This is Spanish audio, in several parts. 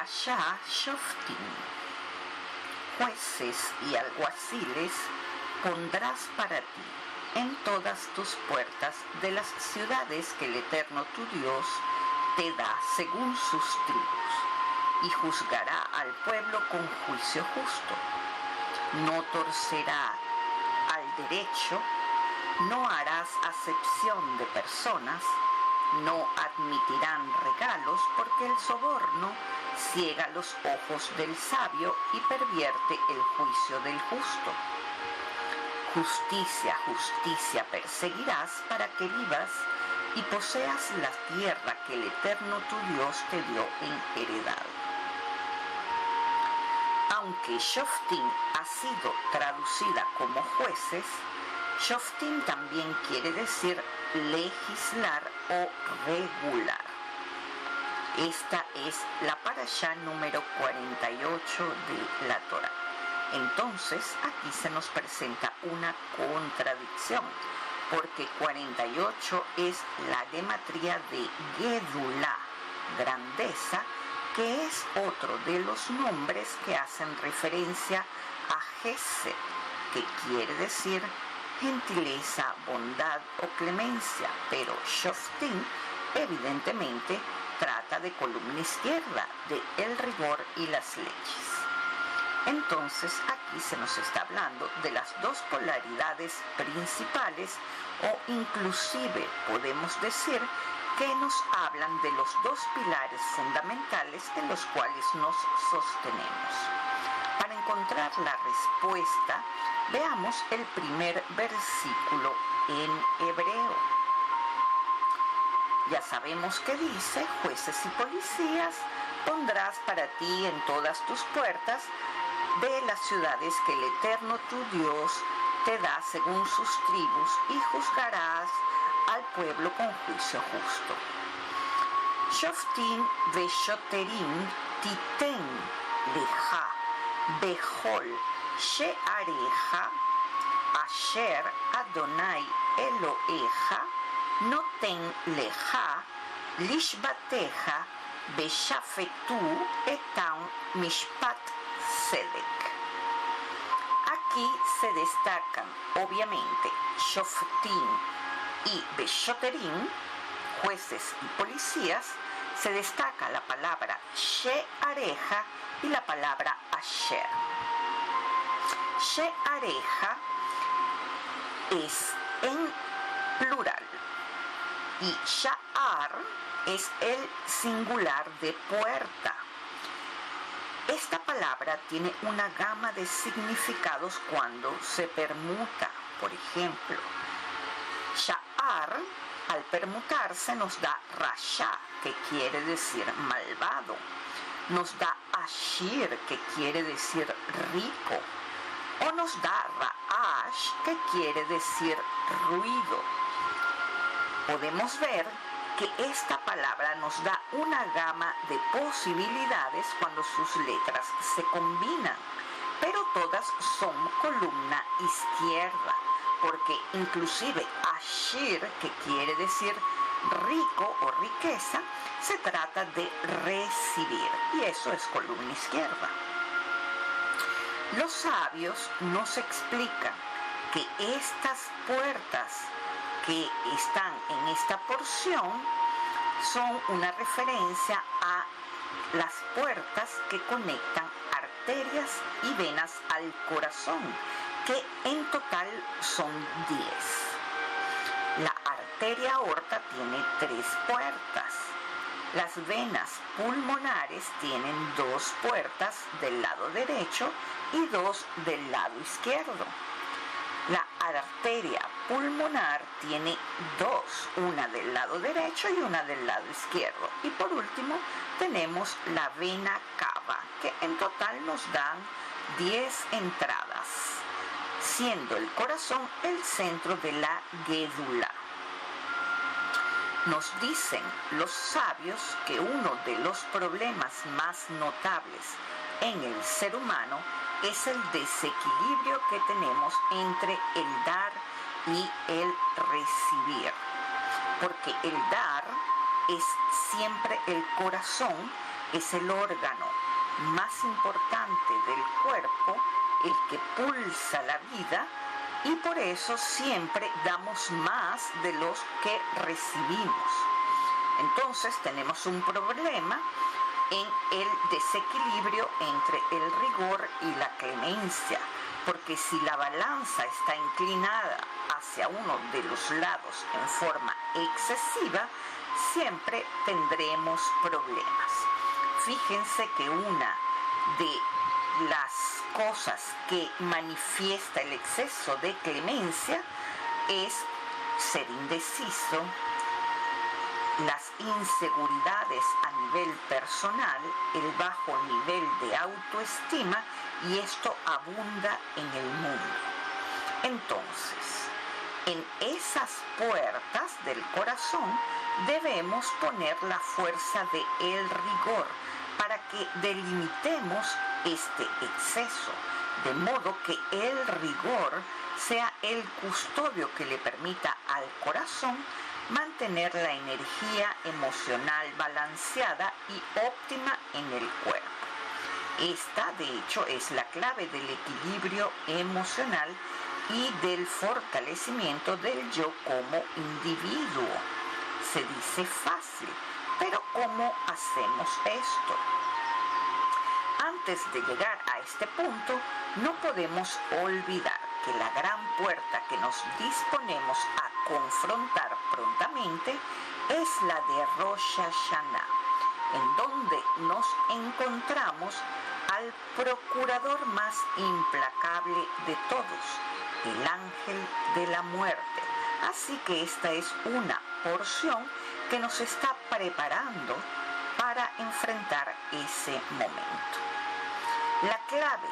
Parashá Shoftim. Jueces y alguaciles pondrás para ti en todas tus puertas de las ciudades que el Eterno tu Dios te da según sus tribus, y juzgará al pueblo con juicio justo. No torcerá al derecho, no harás acepción de personas, no admitirán regalos, porque el soborno ciega los ojos del sabio y pervierte el juicio del justo. Justicia, justicia perseguirás para que vivas y poseas la tierra que el Eterno tu Dios te dio en heredad. Aunque Shoftim ha sido traducida como jueces, Shoftim también quiere decir legislar o regular. Esta es la parashá número 48 de la Torá. Entonces, aquí se nos presenta una contradicción, porque 48 es la gematría de Gedulá, grandeza, que es otro de los nombres que hacen referencia a Gesed, que quiere decir gentileza, bondad o clemencia, pero Shoftim evidentemente trata de columna izquierda, de el rigor y las leyes. Entonces aquí se nos está hablando de las dos polaridades principales, o inclusive podemos decir que nos hablan de los dos pilares fundamentales en los cuales nos sostenemos. Para encontrar la respuesta, veamos el primer versículo en hebreo. Ya sabemos que dice: jueces y policías pondrás para ti en todas tus puertas de las ciudades que el Eterno tu Dios te da según sus tribus, y juzgarás al pueblo con juicio justo. Shoftim veshoterim titen leja bechol she'areja asher Adonai Eloheja noten leja lishbateja beshafetu etam mishpat sedek. Aquí se destacan obviamente Shoftim y Beshoterim, jueces y policías. Se destaca la palabra She'areja y la palabra Asher. She'areja es en plural y Sha'ar es el singular de puerta. Esta palabra tiene una gama de significados cuando se permuta. Por ejemplo, Sha'ar, al permutarse, nos da Rasha, que quiere decir malvado. Nos da Ashir, que quiere decir rico. O nos da Ra'ash, que quiere decir ruido. Podemos ver que esta palabra nos da una gama de posibilidades cuando sus letras se combinan, pero todas son columna izquierda, porque inclusive Ashir, que quiere decir rico o riqueza, se trata de recibir, y eso es columna izquierda. Los sabios nos explican que estas puertas que están en esta porción son una referencia a las puertas que conectan arterias y venas al corazón, que en total son 10. La arteria aorta tiene 3 puertas. Las venas pulmonares tienen 2 puertas del lado derecho y 2 del lado izquierdo. La arteria pulmonar tiene 2, una del lado derecho y una del lado izquierdo. Y por último tenemos la vena cava, que en total nos dan 10 entradas, siendo el corazón el centro de la Gedulá. Nos dicen los sabios que uno de los problemas más notables en el ser humano es el desequilibrio que tenemos entre el dar y el recibir, porque el dar es siempre el corazón es el órgano más importante del cuerpo, el que pulsa la vida, y por eso siempre damos más de los que recibimos. Entonces tenemos un problema en el desequilibrio entre el rigor y la clemencia, porque si la balanza está inclinada hacia uno de los lados en forma excesiva, siempre tendremos problemas. Fíjense que una de las cosas que manifiesta el exceso de clemencia es ser indeciso, las inseguridades a nivel personal, el bajo nivel de autoestima, y esto abunda en el mundo. Entonces, en esas puertas del corazón debemos poner la fuerza de el rigor para que delimitemos este exceso, de modo que el rigor sea el custodio que le permita al corazón mantener la energía emocional balanceada y óptima en el cuerpo. Esta, de hecho, es la clave del equilibrio emocional y del fortalecimiento del yo como individuo. Se dice fácil, pero ¿cómo hacemos esto? Antes de llegar a este punto, no podemos olvidar que la gran puerta que nos disponemos a confrontar prontamente es la de Rosh Hashanah, en donde nos encontramos al procurador más implacable de todos, el ángel de la muerte. Así que esta es una porción que nos está preparando para enfrentar ese momento. La clave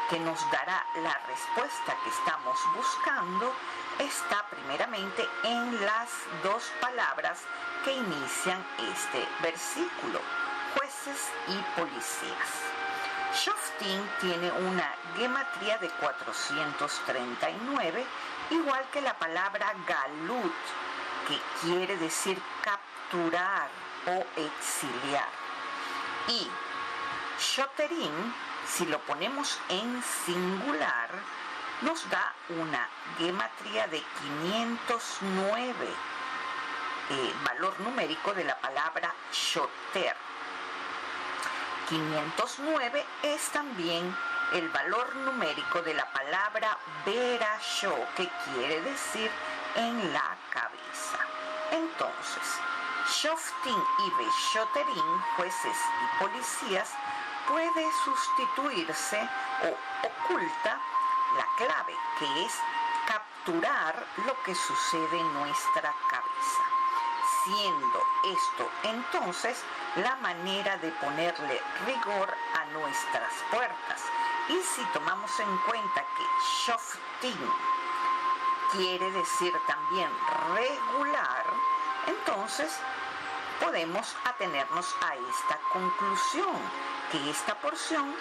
que nos dará la respuesta que estamos buscando está primeramente en las dos palabras que inician este versículo: jueces y policías. Shoftim tiene una gematría de 439, igual que la palabra galut, que quiere decir capturar o exiliar. Y shoterim, si lo ponemos en singular, nos da una gematría de 509, valor numérico de la palabra shoter. 509 es también el valor numérico de la palabra berashó, que quiere decir en la cabeza. Entonces, Shoftim y Beshoterim, jueces y policías, puede sustituirse o oculta la clave, que es capturar lo que sucede en nuestra cabeza, siendo esto entonces la manera de ponerle rigor a nuestras puertas. Y si tomamos en cuenta que Shoftim quiere decir también regular, entonces podemos atenernos a esta conclusión, que esta porción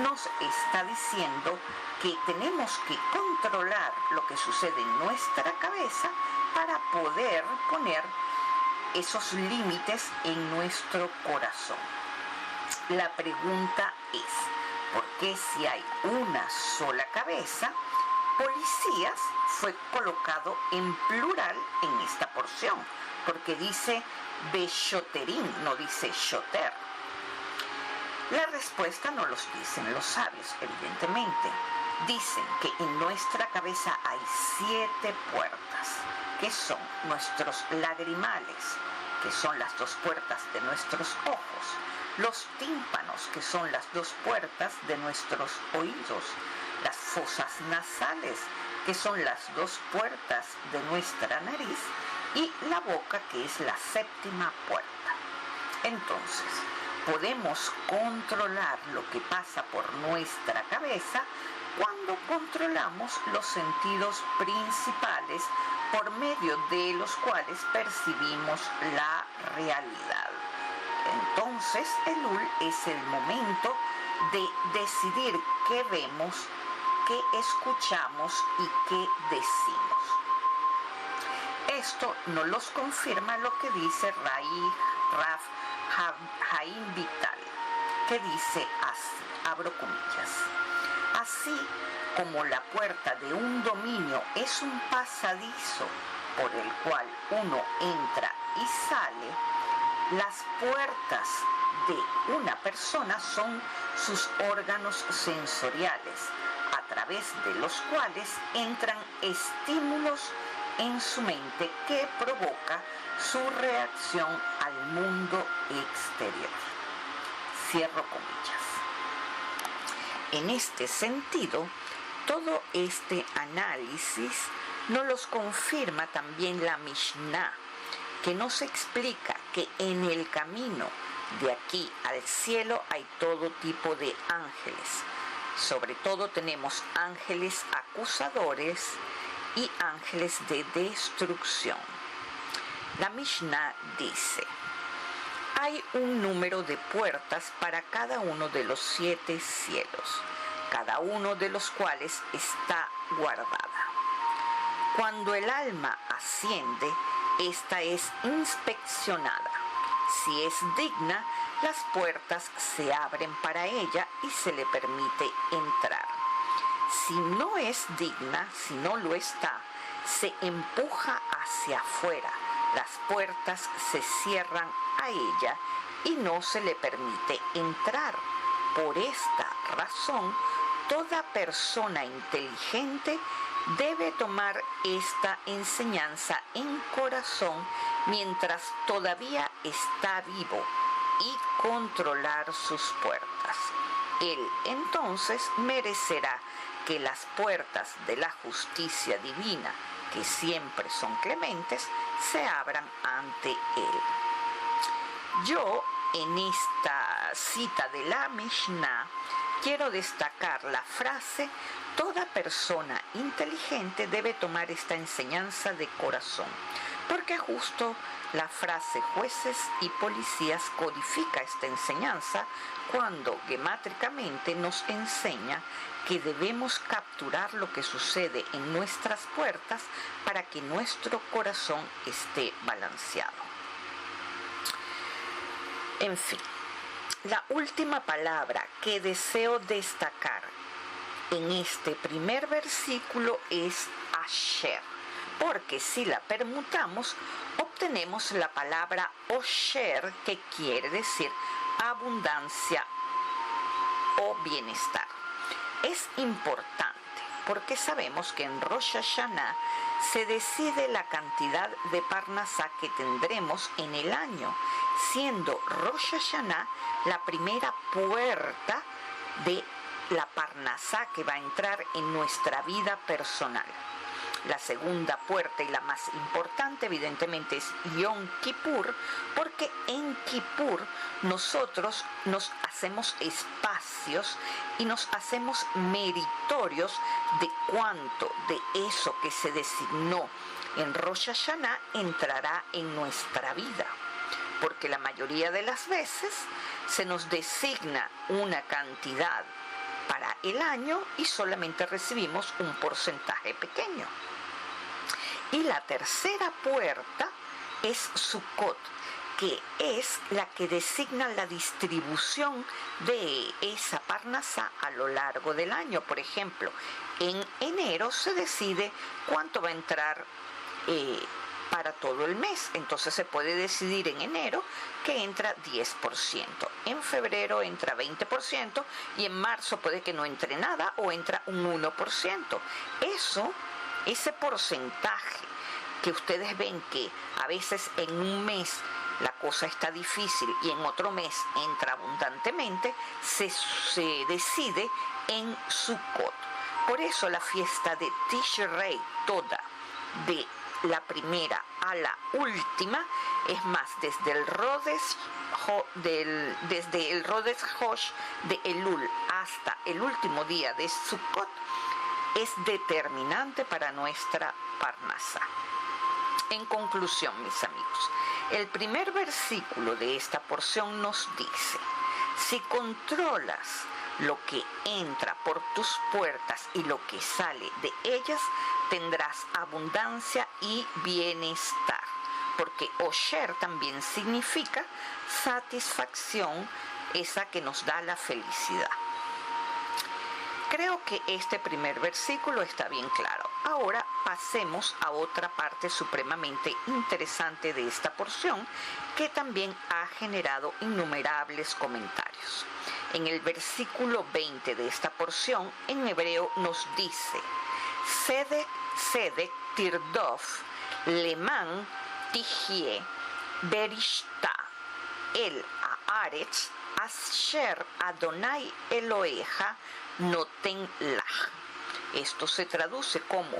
nos está diciendo que tenemos que controlar lo que sucede en nuestra cabeza para poder poner esos límites en nuestro corazón. La pregunta es, ¿por qué si hay una sola cabeza, policías fue colocado en plural en esta porción? Porque dice Beshoterim, no dice Shoter. La respuesta no los dicen los sabios, evidentemente. Dicen que en nuestra cabeza hay 7 puertas, que son nuestros lagrimales, que son las 2 puertas de nuestros ojos, los tímpanos, que son las 2 puertas de nuestros oídos, las fosas nasales, que son las 2 puertas de nuestra nariz, y la boca, que es la 7ª puerta. Entonces, podemos controlar lo que pasa por nuestra cabeza cuando controlamos los sentidos principales por medio de los cuales percibimos la realidad. Entonces, Elul es el momento de decidir qué vemos, qué escuchamos y qué decimos. Esto nos los confirma lo que dice Rav Haim Vital. que dice así, abro comillas: así como la puerta de un dominio es un pasadizo por el cual uno entra y sale, las puertas de una persona son sus órganos sensoriales, a través de los cuales entran estímulos en su mente que provoca su reacción al mundo exterior. Cierro comillas. En este sentido, todo este análisis nos los confirma también la Mishnah, que nos explica que en el camino de aquí al cielo hay todo tipo de ángeles. Sobre todo tenemos ángeles acusadores y ángeles de destrucción. La Mishnah dice: hay un número de puertas para cada uno de los 7 cielos, cada uno de los cuales está guardada. Cuando el alma asciende, esta es inspeccionada. Si es digna, las puertas se abren para ella y se le permite entrar. Si no es digna, si no lo está, se empuja hacia afuera. Las puertas se cierran a ella y no se le permite entrar. Por esta razón, toda persona inteligente debe tomar esta enseñanza en corazón mientras todavía está vivo y controlar sus puertas. Él entonces merecerá que las puertas de la justicia divina, que siempre son clementes, se abran ante él. Yo, en esta cita de la Mishnah, quiero destacar la frase: toda persona inteligente debe tomar esta enseñanza de corazón, porque justo la frase jueces y policías codifica esta enseñanza cuando gemátricamente nos enseña que debemos capturar lo que sucede en nuestras puertas para que nuestro corazón esté balanceado. En fin, la última palabra que deseo destacar en este primer versículo es asher, porque si la permutamos obtenemos la palabra osher, que quiere decir abundancia o bienestar. Es importante porque sabemos que en Rosh Hashanah se decide la cantidad de Parnasá que tendremos en el año, siendo Rosh Hashanah la primera puerta de la Parnasá que va a entrar en nuestra vida personal. La segunda puerta y la más importante evidentemente es Yom Kippur, porque en Kippur nosotros nos hacemos espacios y nos hacemos meritorios de cuánto de eso que se designó en Rosh Hashanah entrará en nuestra vida. Porque la mayoría de las veces se nos designa una cantidad para el año y solamente recibimos un porcentaje pequeño. Y la tercera puerta es Sukkot, que es la que designa la distribución de esa Parnasá a lo largo del año. Por ejemplo, en enero se decide cuánto va a entrar para todo el mes. Entonces se puede decidir en enero que entra 10%, en febrero entra 20% y en marzo puede que no entre nada o entra un 1%. Ese porcentaje que ustedes ven que a veces en un mes la cosa está difícil y en otro mes entra abundantemente, se decide en Sukkot. Por eso la fiesta de Tishrei toda, de la primera a la última, es más, desde el Rodes Hosh de Elul hasta el último día de Sukkot, es determinante para nuestra Parnasá. En conclusión, mis amigos, el primer versículo de esta porción nos dice: si controlas lo que entra por tus puertas y lo que sale de ellas, tendrás abundancia y bienestar. Porque Osher también significa satisfacción esa que nos da la felicidad. Creo que este primer versículo está bien claro. Ahora pasemos a otra parte supremamente interesante de esta porción que también ha generado innumerables comentarios. En el versículo 20 de esta porción, en hebreo nos dice: Sedek, Sedek, Tirdof, Leman, Tijie, Berishta, El Haaretz, Asher Adonai Eloheja, Noten Lach. Esto se traduce como: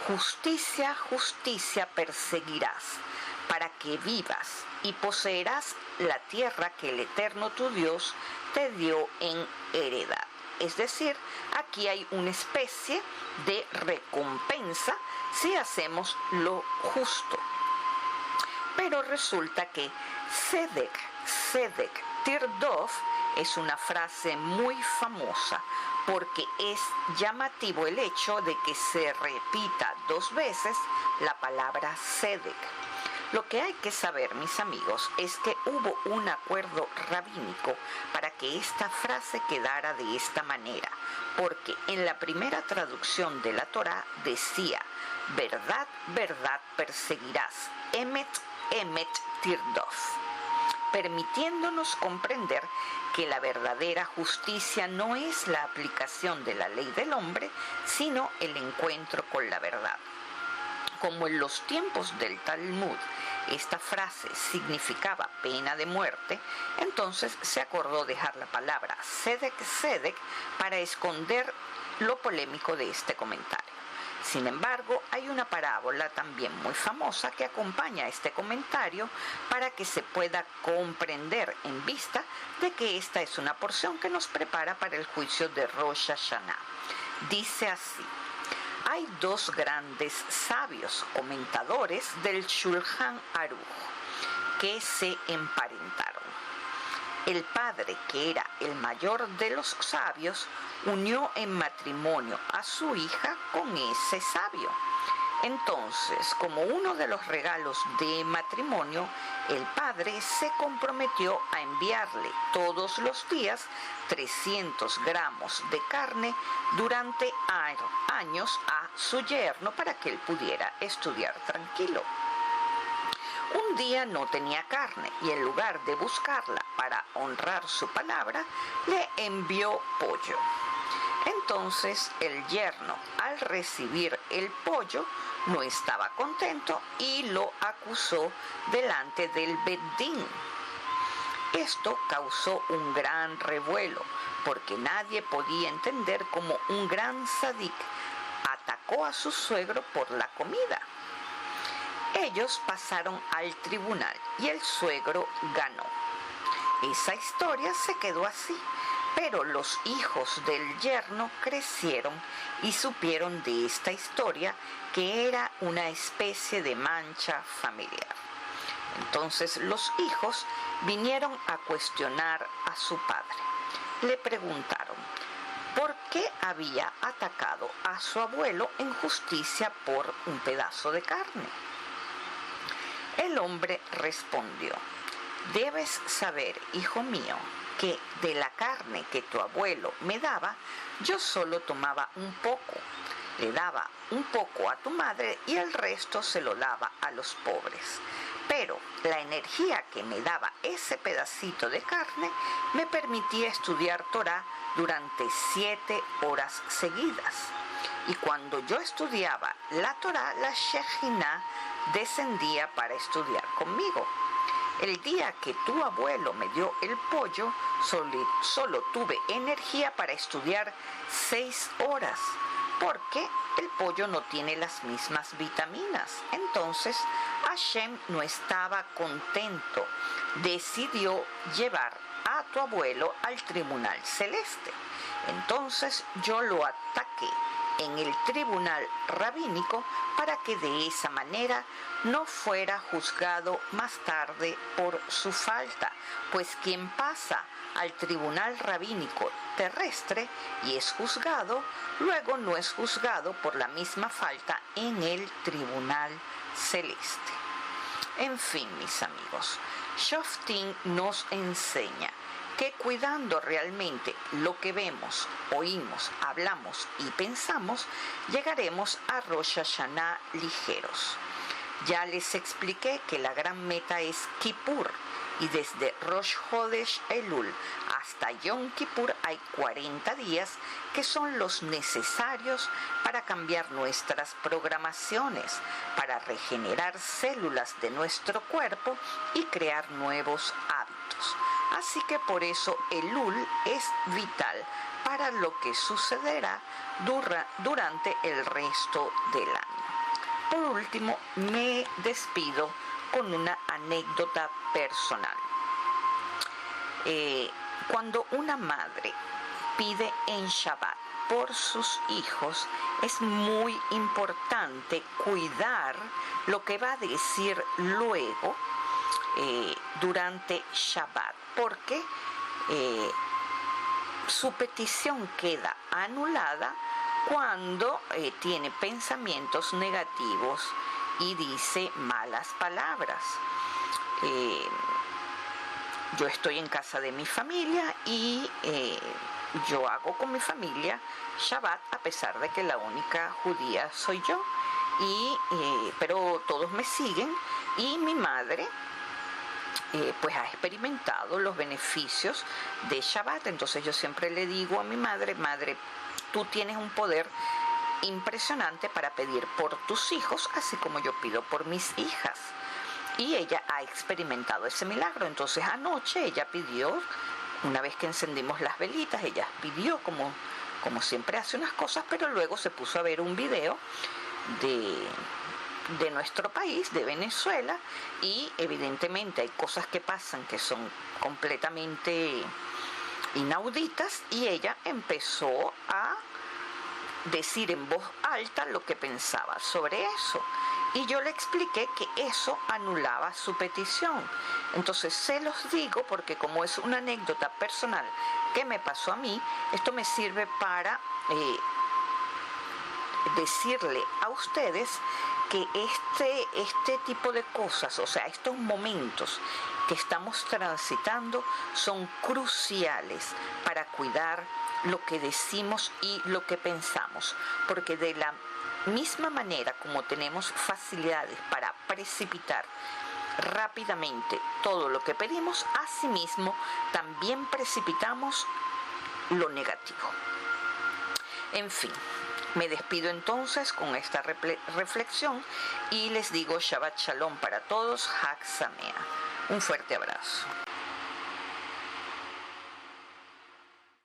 justicia, justicia perseguirás, para que vivas y poseerás la tierra que el Eterno tu Dios te dio en heredad. Es decir, aquí hay una especie de recompensa si hacemos lo justo. Pero resulta que Sedek, Sedek, Tirdof es una frase muy famosa porque es llamativo el hecho de que se repita 2 veces la palabra Sedek. Lo que hay que saber, mis amigos, es que hubo un acuerdo rabínico para que esta frase quedara de esta manera, porque en la primera traducción de la Torá decía: verdad, verdad perseguirás, emet, emet tirdof, permitiéndonos comprender que la verdadera justicia no es la aplicación de la ley del hombre, sino el encuentro con la verdad. Como en los tiempos del Talmud esta frase significaba pena de muerte, entonces se acordó dejar la palabra Sedek, Sedek para esconder lo polémico de este comentario. Sin embargo, hay una parábola también muy famosa que acompaña a este comentario para que se pueda comprender en vista de que esta es una porción que nos prepara para el juicio de Rosh Hashanah. Dice así: hay 2 grandes sabios comentadores del Shulchan Aruch que se emparentaron. El padre, que era el mayor de los sabios, unió en matrimonio a su hija con ese sabio. Entonces, como uno de los regalos de matrimonio, el padre se comprometió a enviarle todos los días 300 gramos de carne durante años a su yerno para que él pudiera estudiar tranquilo. Un día no tenía carne y en lugar de buscarla para honrar su palabra, le envió pollo. Entonces el yerno, al recibir el pollo, no estaba contento y lo acusó delante del Bedín. Esto causó un gran revuelo, porque nadie podía entender cómo un gran sadik atacó a su suegro por la comida. Ellos pasaron al tribunal y el suegro ganó. Esa historia se quedó así, pero los hijos del yerno crecieron y supieron de esta historia, que era una especie de mancha familiar. Entonces los hijos vinieron a cuestionar a su padre. Le preguntaron por qué había atacado a su abuelo en justicia por un pedazo de carne. El hombre respondió: debes saber, hijo mío, que de la carne que tu abuelo me daba, yo solo tomaba un poco. Le daba un poco a tu madre y el resto se lo daba a los pobres. Pero la energía que me daba ese pedacito de carne me permitía estudiar Torá durante 7 horas seguidas. Y cuando yo estudiaba la Torá, la Shejinah descendía para estudiar conmigo. El día que tu abuelo me dio el pollo, solo tuve energía para estudiar 6 horas, porque el pollo no tiene las mismas vitaminas. Entonces Hashem no estaba contento. Decidió llevar a tu abuelo al tribunal celeste. Entonces yo lo ataqué en el tribunal rabínico para que de esa manera no fuera juzgado más tarde por su falta, pues quien pasa al tribunal rabínico terrestre y es juzgado, luego no es juzgado por la misma falta en el tribunal celeste. En fin, mis amigos, Shoftim nos enseña que cuidando realmente lo que vemos, oímos, hablamos y pensamos, llegaremos a Rosh Hashanah ligeros. Ya les expliqué que la gran meta es Kippur, y desde Rosh Hodesh Elul hasta Yom Kippur hay 40 días que son los necesarios para cambiar nuestras programaciones, para regenerar células de nuestro cuerpo y crear nuevos hábitos. Así que por eso Elul es vital para lo que sucederá durante el resto del año. Por último, me despido con una anécdota personal. Cuando una madre pide en Shabbat por sus hijos, es muy importante cuidar lo que va a decir luego durante Shabbat, porque su petición queda anulada cuando tiene pensamientos negativos y dice malas palabras. Yo estoy en casa de mi familia y yo hago con mi familia Shabbat, a pesar de que la única judía soy yo, pero todos me siguen, y mi madre pues ha experimentado los beneficios de Shabbat. Entonces yo siempre le digo a mi madre: madre, tú tienes un poder impresionante para pedir por tus hijos, así como yo pido por mis hijas. Y ella ha experimentado ese milagro. Entonces anoche ella pidió, una vez que encendimos las velitas, ella pidió como siempre hace unas cosas, pero luego se puso a ver un video de nuestro país, de Venezuela, y evidentemente hay cosas que pasan que son completamente inauditas, y ella empezó a decir en voz alta lo que pensaba sobre eso. Y yo le expliqué que eso anulaba su petición. Entonces se los digo porque, como es una anécdota personal que me pasó a mí, esto me sirve para decirle a ustedes que este tipo de cosas, o sea, estos momentos que estamos transitando, son cruciales para cuidar lo que decimos y lo que pensamos, porque de la misma manera como tenemos facilidades para precipitar rápidamente todo lo que pedimos, asimismo también precipitamos lo negativo. En fin, me despido entonces con esta reflexión y les digo Shabbat Shalom para todos, Hag Sameach. Un fuerte abrazo.